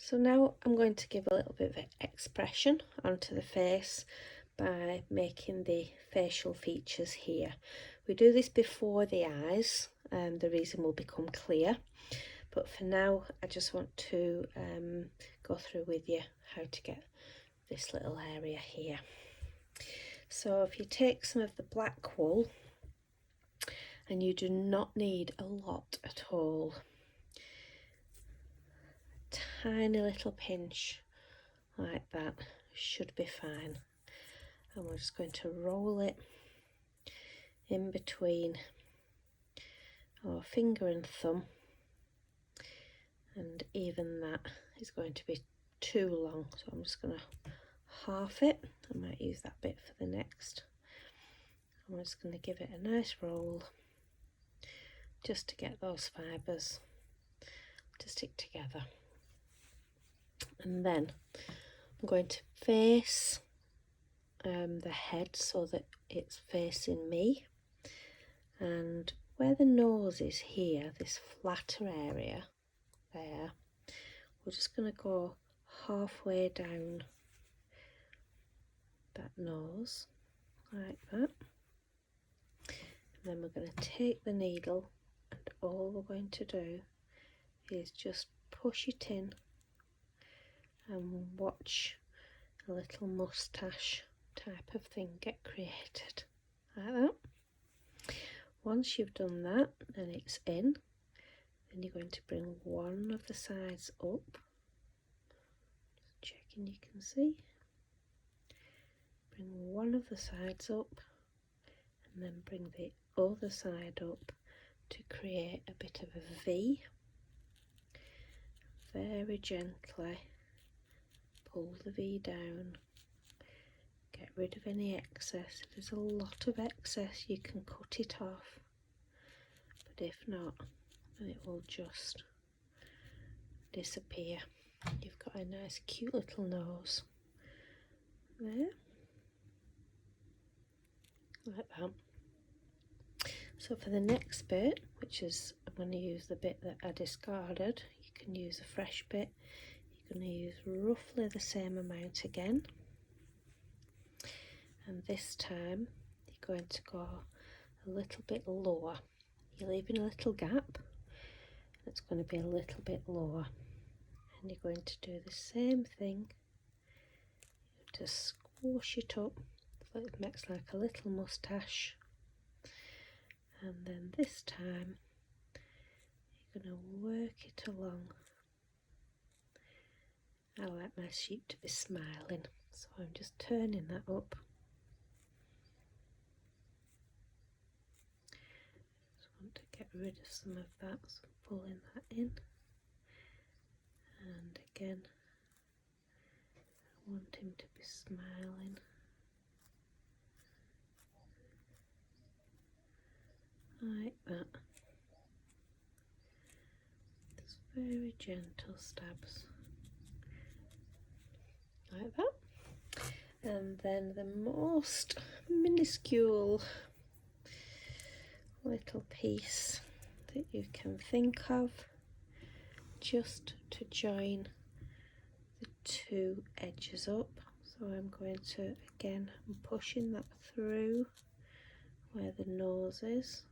So now I'm going to give a little bit of expression onto the face by making the facial features here. We do this before the eyes, and the reason will become clear. But for now, I just want to go through with you how to get this little area here. So if you take some of the black wool, and you do not need a lot at all, tiny little pinch like that should be fine. And we're just going to roll it in between our finger and thumb, and even that is going to be too long, so I'm just going to half it. I might use that bit for the next. I'm just going to give it a nice roll just to get those fibres to stick together. And then I'm going to face the head so that it's facing me, and where the nose is here, this flatter area there, we're just going to go halfway down that nose like that, and then we're going to take the needle, and all we're going to do is just push it in and watch a little moustache type of thing get created like that. Once you've done that and it's in, then you're going to bring one of the sides up, just checking you can see. Bring one of the sides up and then bring the other side up to create a bit of a V. Very gently pull the V down, get rid of any excess. If there's a lot of excess, you can cut it off, but if not, then it will just disappear. You've got a nice cute little nose there, like that. So for the next bit, which is, I'm going to use the bit that I discarded, you can use a fresh bit. You're going to use roughly the same amount again, and this time you're going to go a little bit lower. You're leaving a little gap, it's going to be a little bit lower, and you're going to do the same thing. You just squash it up so it makes like a little moustache, and then this time you're going to work it along. I like my sheep to be smiling, so I'm just turning that up. Just want to get rid of some of that, so I'm pulling that in. And again, I want him to be smiling. Like that. Just very gentle stabs. Like that. And then the most minuscule little piece that you can think of, just to join the two edges up. So I'm going to, again, I'm pushing that through where the nose is,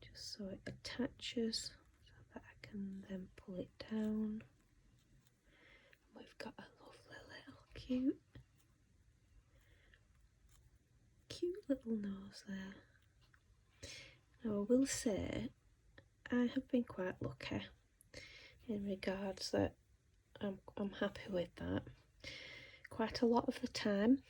just so it attaches, so that I can then pull it down. We've got a lovely little cute little nose there. Now I will say I have been quite lucky in regards that I'm happy with that. Quite a lot of the time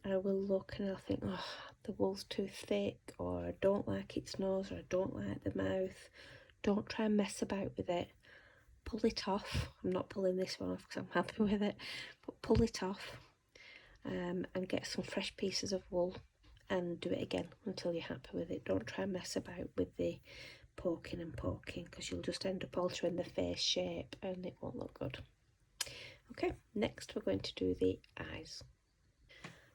I will look and I'll think, oh, the wool's too thick, or I don't like its nose, or I don't like the mouth. Don't try and mess about with it. Pull it off. I'm not pulling this one off because I'm happy with it, but pull it off and get some fresh pieces of wool and do it again until you're happy with it. Don't try and mess about with the poking and poking, because you'll just end up altering the face shape and it won't look good. Okay, next we're going to do the eyes.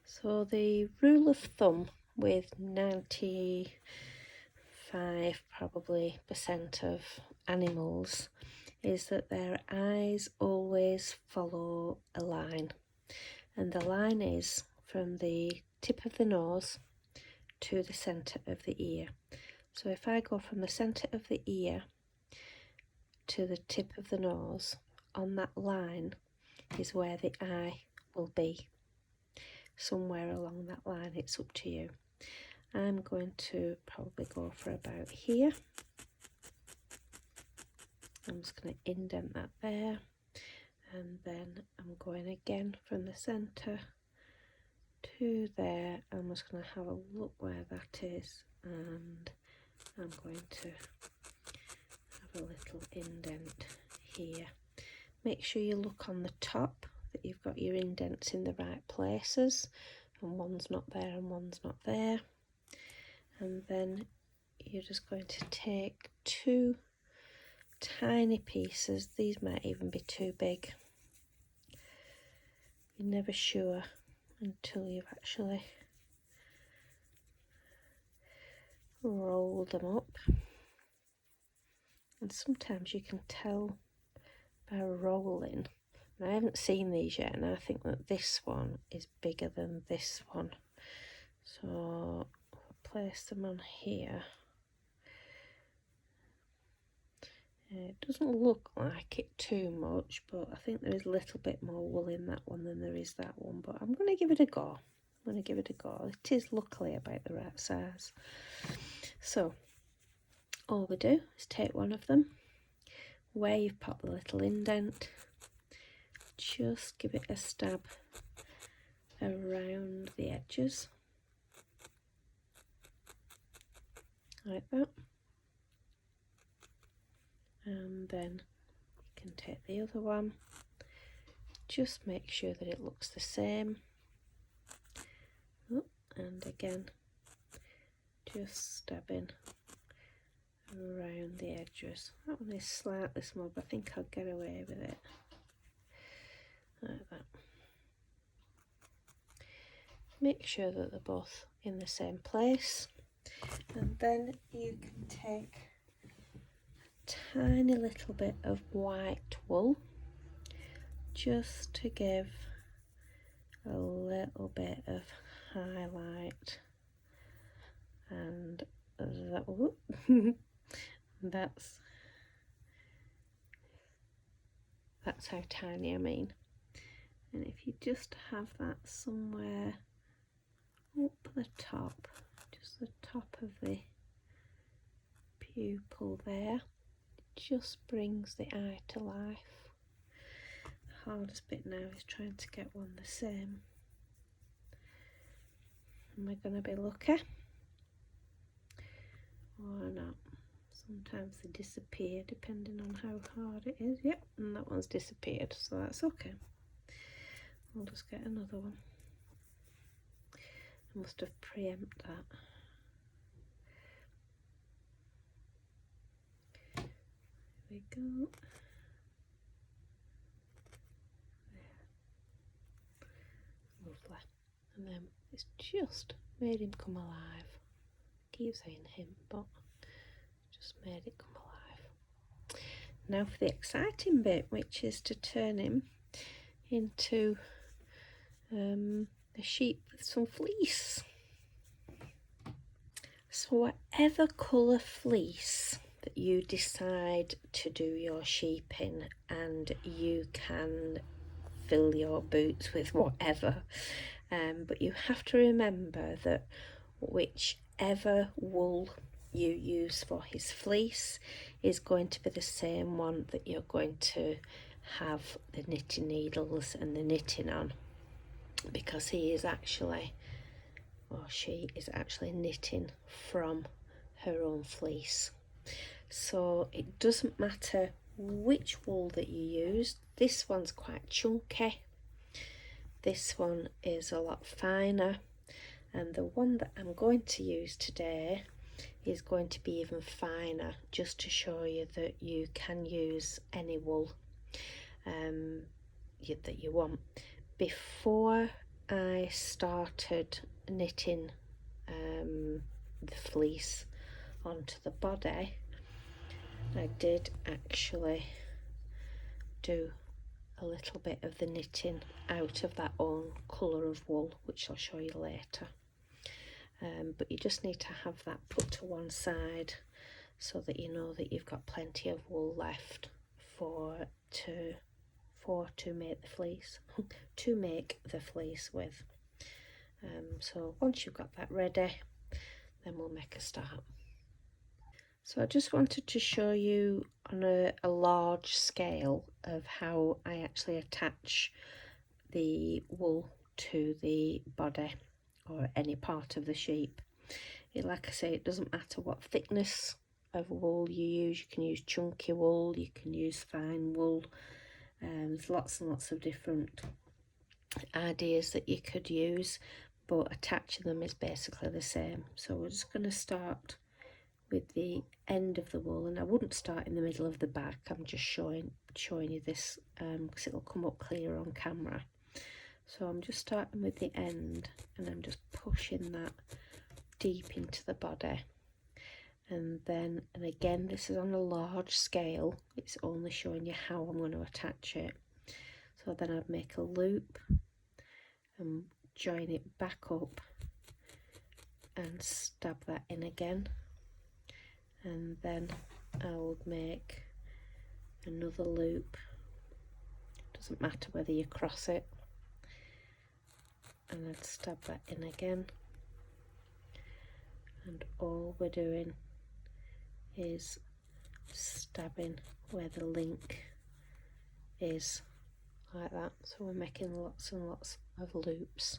So the rule of thumb with 95 probably % of animals is that their eyes always follow a line, and the line is from the tip of the nose to the centre of the ear. So if I go from the centre of the ear to the tip of the nose, on that line is where the eye will be. Somewhere along that line, it's up to you. I'm going to probably go for about here. I'm just going to indent that there, and then I'm going again from the centre to there. I'm just going to have a look where that is, and I'm going to have a little indent here. Make sure you look on the top that you've got your indents in the right places, and one's not there and one's not there. And then you're just going to take two tiny pieces. These might even be too big. You're never sure until you've actually rolled them up. And sometimes you can tell by rolling. And I haven't seen these yet, and I think that this one is bigger than this one. So place them on here. It doesn't look like it too much, but I think there is a little bit more wool in that one than there is that one, but I'm going to give it a go. It is luckily about the right size. So all we do is take one of them where you've popped the little indent, just give it a stab around the edges like that, and then you can take the other one, just make sure that it looks the same. Oh, and again just stabbing around the edges. That one is slightly small, but I think I'll get away with it like that. Make sure that they're both in the same place, and then you can take a tiny little bit of white wool just to give a little bit of highlight, and that that's how tiny I mean. And if you just have that somewhere up the top, just the top of the pupil there, it just brings the eye to life. The hardest bit now is trying to get one the same. Am I going to be lucky or not? Sometimes they disappear depending on how hard it is. Yep, and that one's disappeared, so that's okay. I'll just get another one. I must have preempted that. There we go. There. Lovely. And then it's just made him come alive. I keep saying him, but just made it come alive. Now for the exciting bit, which is to turn him into a sheep with some fleece. So whatever colour fleece that you decide to do your sheep in, and you can fill your boots with whatever, but you have to remember that whichever wool you use for his fleece is going to be the same one that you're going to have the knitting needles and the knitting on, because he is actually, or she is actually, knitting from her own fleece. So it doesn't matter which wool that you use. This one's quite chunky, this one is a lot finer, and the one that I'm going to use today is going to be even finer, just to show you that you can use any wool that you want. Before I started knitting the fleece onto the body, I did actually do a little bit of the knitting out of that own colour of wool, which I'll show you later. But you just need to have that put to one side so that you know that you've got plenty of wool left to make the fleece to make the fleece with. So once you've got that ready, then we'll make a start. So I just wanted to show you on a large scale of how I actually attach the wool to the body or any part of the sheep. Like I say, it doesn't matter what thickness of wool you use. You can use chunky wool, you can use fine wool. There's lots and lots of different ideas that you could use, but attaching them is basically the same. So we're just going to start with the end of the wool, and I wouldn't start in the middle of the back. I'm just showing you this because it'll come up clearer on camera. So I'm just starting with the end, and I'm just pushing that deep into the body, and again, this is on a large scale. It's only showing you how I'm going to attach it. So then I'd make a loop and join it back up and stab that in again, and then I would make another loop. Doesn't matter whether you cross it, and I'd stab that in again, and all we're doing is stabbing where the link is, like that. So we're making lots and lots of loops.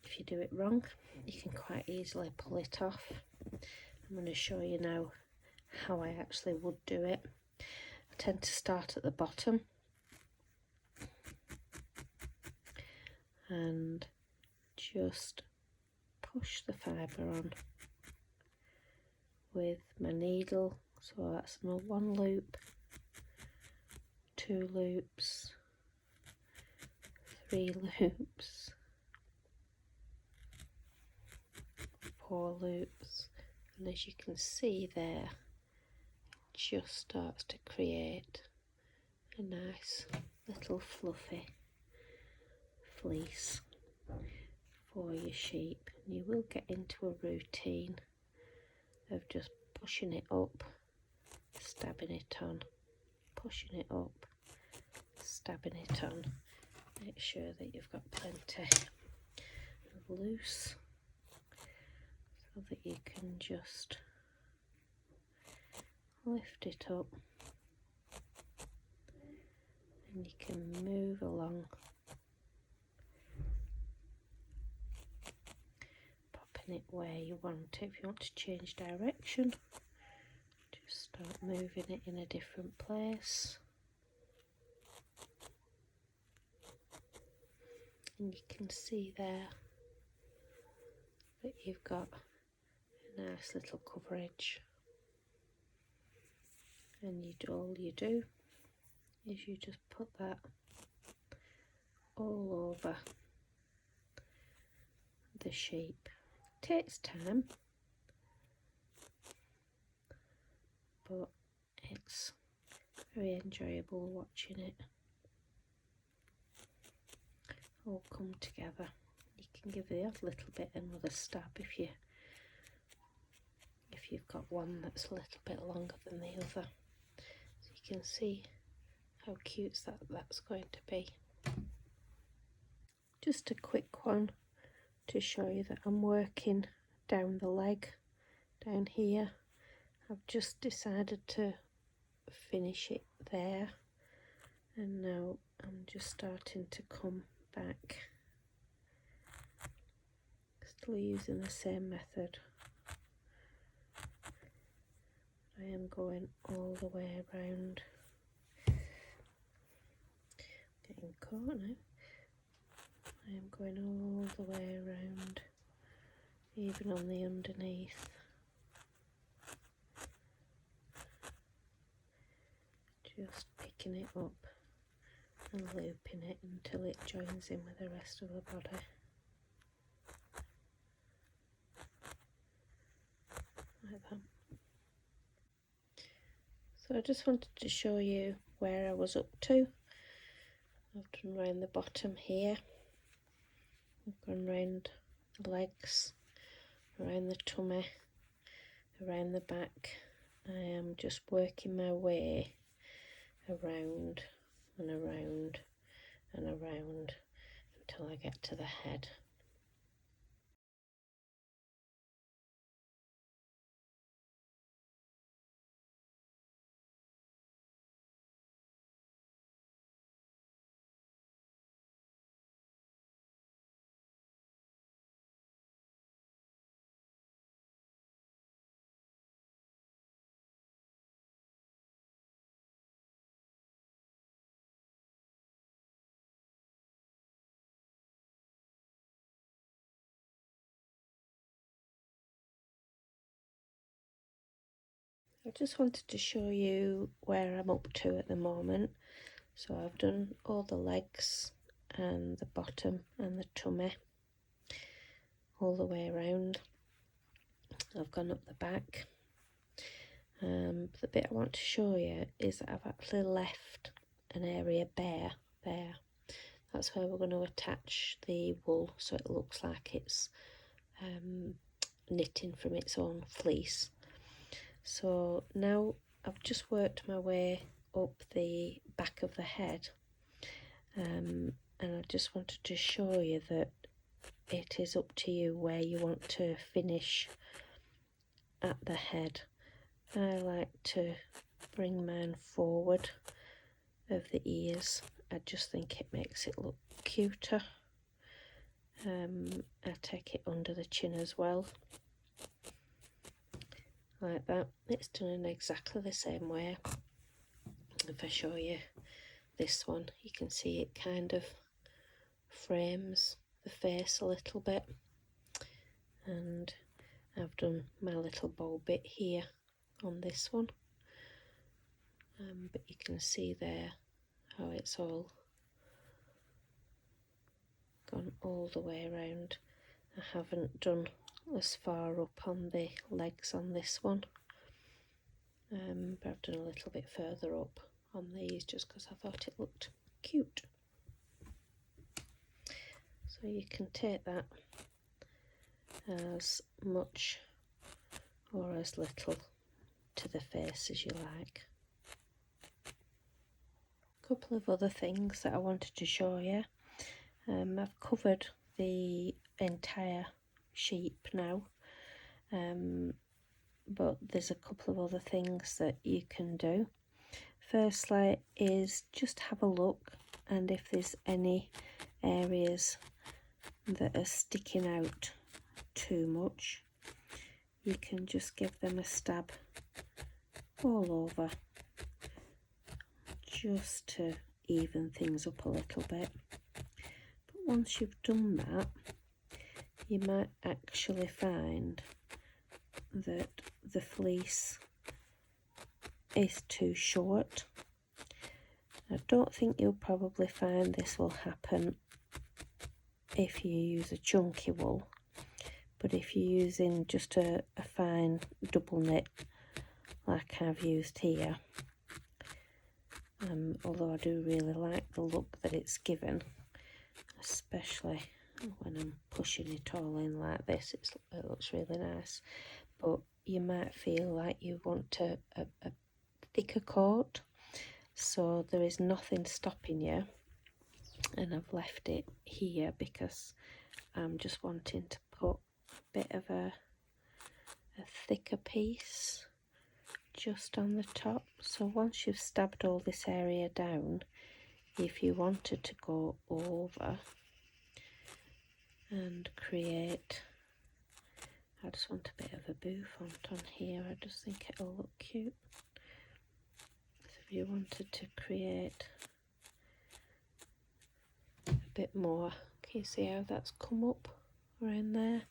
If you do it wrong, you can quite easily pull it off. I'm going to show you now how I actually would do it. I tend to start at the bottom and just push the fibre on with my needle. So that's one loop, 2 loops, 3 loops, 4 loops, and as you can see there, it just starts to create a nice little fluffy fleece for your sheep. And you will get into a routine of just pushing it up, stabbing it on, pushing it up, stabbing it on. Make sure that you've got plenty of loose so that you can just lift it up and you can move along, popping it where you want it. If you want to change direction, just start moving it in a different place, and you can see there that you've got a nice little coverage. And all you do is you just put that all over the sheep. It takes time, but it's very enjoyable watching it all come together. You can give the odd little bit another stab if you've got one that's a little bit longer than the other. So you can see how cute that's going to be. Just a quick one to show you that I'm working down the leg, down here. I've just decided to finish it there, and now I'm just starting to come back, still using the same method. I am going all the way around. Getting caught now. I am going all the way around, even on the underneath. Just picking it up and looping it until it joins in with the rest of the body. Like that. So I just wanted to show you where I was up to. I've done round the bottom here, I've gone round the legs, around the tummy, around the back. I am just working my way around and around and around until I get to the head. I just wanted to show you where I'm up to at the moment. So I've done all the legs and the bottom and the tummy all the way around. I've gone up the back. The bit I want to show you is that I've actually left an area bare there. That's where we're going to attach the wool so it looks like it's knitting from its own fleece. So now I've just worked my way up the back of the head, and I just wanted to show you that it is up to you where you want to finish at the head. I like to bring mine forward of the ears. I just think it makes it look cuter. I take it under the chin as well, like that. It's done in exactly the same way. If I show you this one, you can see it kind of frames the face a little bit, and I've done my little bow bit here on this one, but you can see there how it's all gone all the way around. I haven't done as far up on the legs on this one, but I've done a little bit further up on these just because I thought it looked cute. So you can take that as much or as little to the face as you like. A couple of other things that I wanted to show you. I've covered the entire sheep now, but there's a couple of other things that you can do. Firstly is just have a look, and if there's any areas that are sticking out too much, you can just give them a stab all over just to even things up a little bit. But once you've done that, you might actually find that the fleece is too short. I don't think you'll probably find this will happen if you use a chunky wool, but if you're using just a fine double knit like I've used here, although I do really like the look that it's given, especially when I'm pushing it all in like this, it looks really nice. But you might feel like you want a thicker coat, so there is nothing stopping you, and I've left it here because I'm just wanting to put a bit of a thicker piece just on the top. So once you've stabbed all this area down, if you wanted to go over and create, I just want a bit of a bouffant on here, I just think it'll look cute. So if you wanted to create a bit more, can you see how that's come up around there?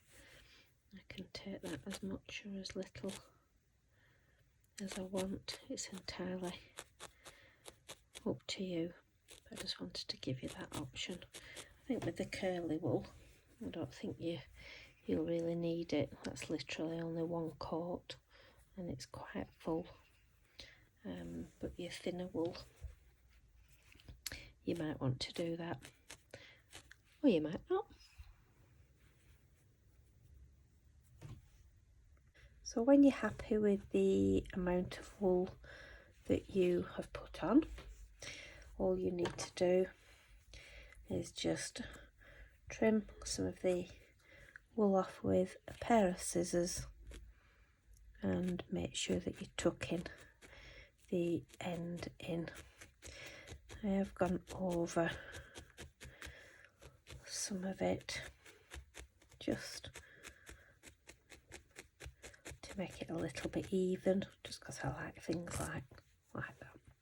I can take that as much or as little as I want. It's entirely up to you, but I just wanted to give you that option. I think with the curly wool, I don't think you'll really need it. That's literally only one coat and it's quite full, but your thinner wool, you might want to do that, or you might not. So when you're happy with the amount of wool that you have put on, all you need to do is just trim some of the wool off with a pair of scissors and make sure that you're tucking the end in. I have gone over some of it just to make it a little bit even, just because I like things like that.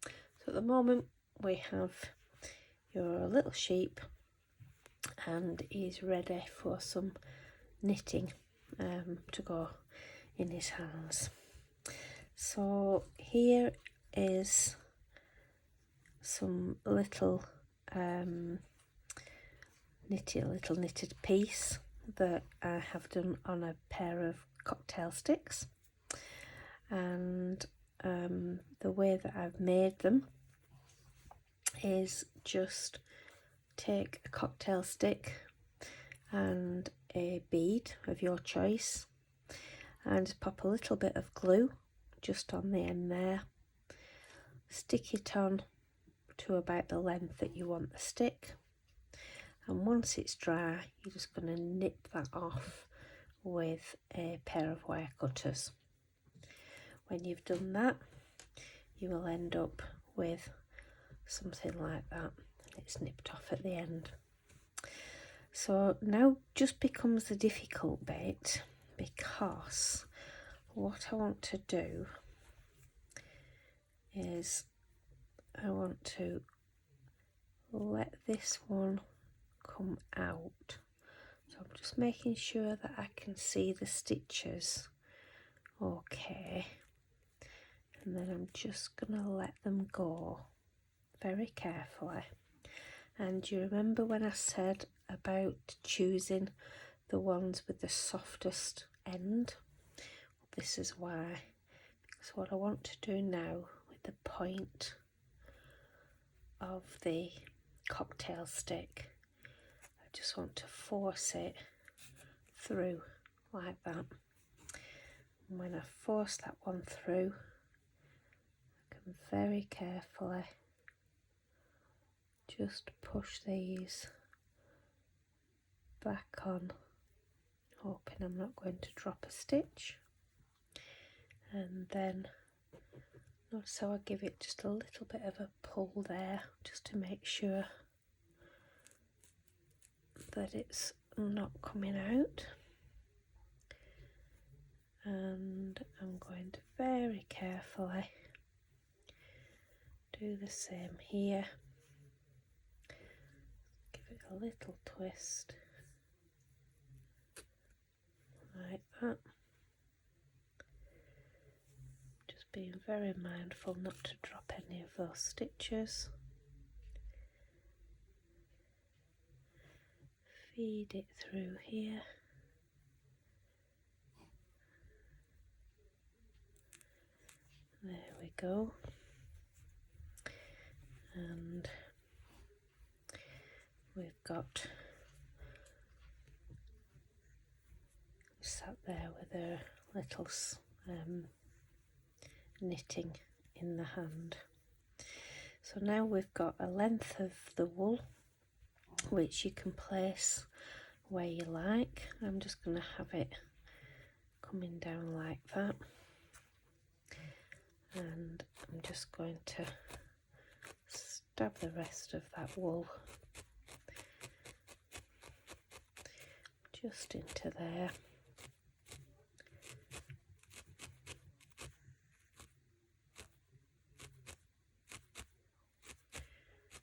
So at the moment we have your little sheep and he's ready for some knitting to go in his hands. So here is some little knitted piece that I have done on a pair of cocktail sticks, and the way that I've made them is just take a cocktail stick and a bead of your choice and just pop a little bit of glue just on the end there, stick it on to about the length that you want the stick, and once it's dry you're just going to nip that off with a pair of wire cutters. When you've done that, you will end up with something like that. It's nipped off at the end. So now just becomes the difficult bit, because what I want to do is I want to let this one come out. So I'm just making sure that I can see the stitches okay, and then I'm just going to let them go very carefully. And you remember when I said about choosing the ones with the softest end? This is why, because what I want to do now with the point of the cocktail stick, I just want to force it through like that. And when I force that one through, I can very carefully just push these back on, hoping I'm not going to drop a stitch. And then notice how I give it just a little bit of a pull there, just to make sure that it's not coming out. And I'm going to very carefully do the same here. Give it a little twist like that. Just being very mindful not to drop any of those stitches. Feed it through here. There we go. And we've got sat there with her little knitting in the hand. So now we've got a length of the wool which you can place where you like. I'm just going to have it coming down like that, and I'm just going to stab the rest of that wool just into there.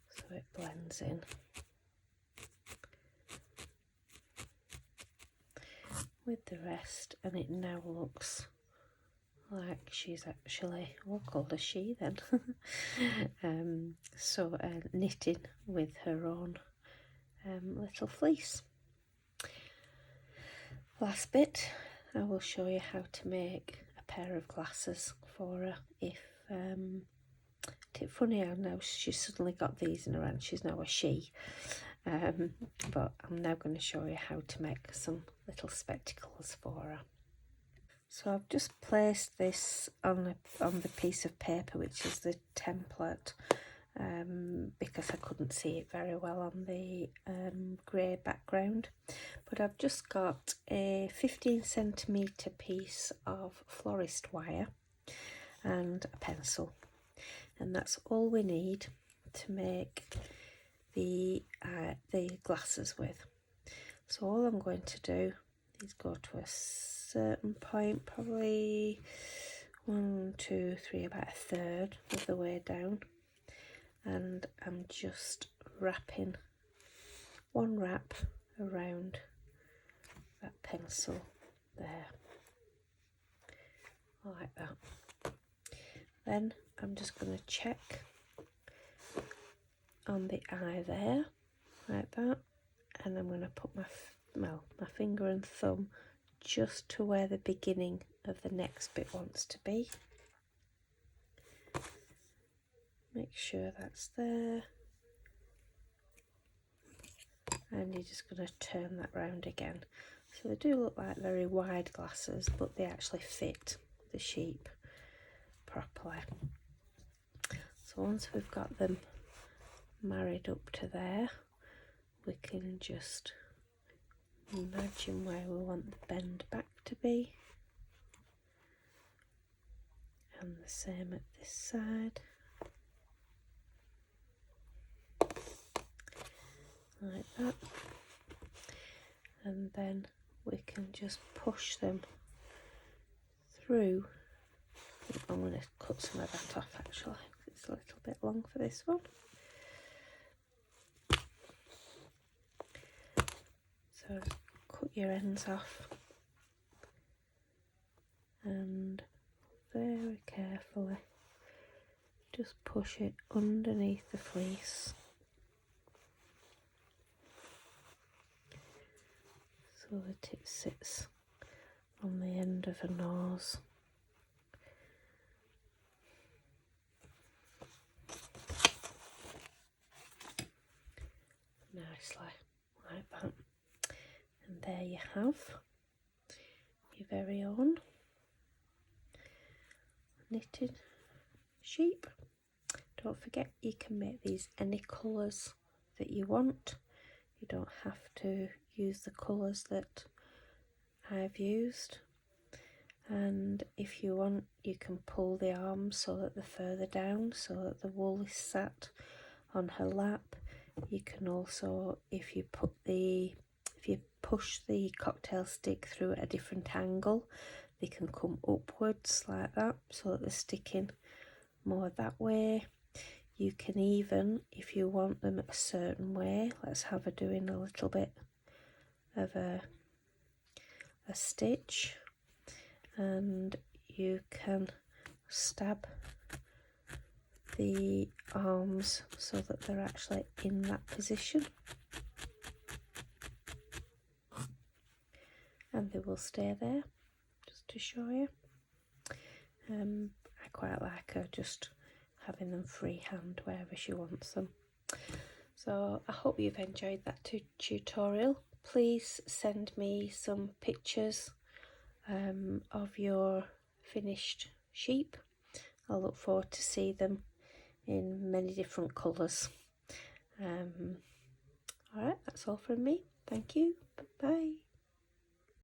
So it blends in. With the rest, and it now looks like she's actually, we'll call her she then, knitting with her own little fleece. Last bit, I will show you how to make a pair of glasses for her if isn't it funny how now she's suddenly got these in her hand? She's now a she. But I'm now going to show you how to make some little spectacles for her. So I've just placed this on the piece of paper, which is the template, because I couldn't see it very well on the grey background. But I've just got a 15cm piece of florist wire and a pencil, and that's all we need to make the glasses with. So all I'm going to do is go to a certain point, probably 1, 2, 3, about a third of the way down, and I'm just wrapping one wrap around that pencil there, like that. Then I'm just going to check on the eye there, like that, and I'm going to put my finger and thumb just to where the beginning of the next bit wants to be. Make sure that's there, and you're just going to turn that round again. So they do look like very wide glasses, but they actually fit the sheep properly. So once we've got them married up to there, we can just imagine where we want the bend back to be, and the same at this side, like that. And then we can just push them through. I'm going to cut some of that off actually, it's a little bit long for this one. So cut your ends off and very carefully just push it underneath the fleece, so that it sits on the end of a nose. Nicely, like that. And there you have your very own knitted sheep. Don't forget, you can make these any colours that you want. You don't have to use the colours that I've used. And if you want, you can pull the arms so that they're further down, so that the wool is sat on her lap. You can also, if you push the cocktail stick through at a different angle, they can come upwards like that, so that they're sticking more that way. You can even, if you want them a certain way, let's have her doing a little bit of a stitch, and you can stab the arms so that they're actually in that position, and they will stay there, just to show you. I quite like her just having them freehand wherever she wants them. So I hope you've enjoyed that tutorial. Please send me some pictures of your finished sheep. I look forward to see them in many different colours. Alright, that's all from me. Thank you. Bye.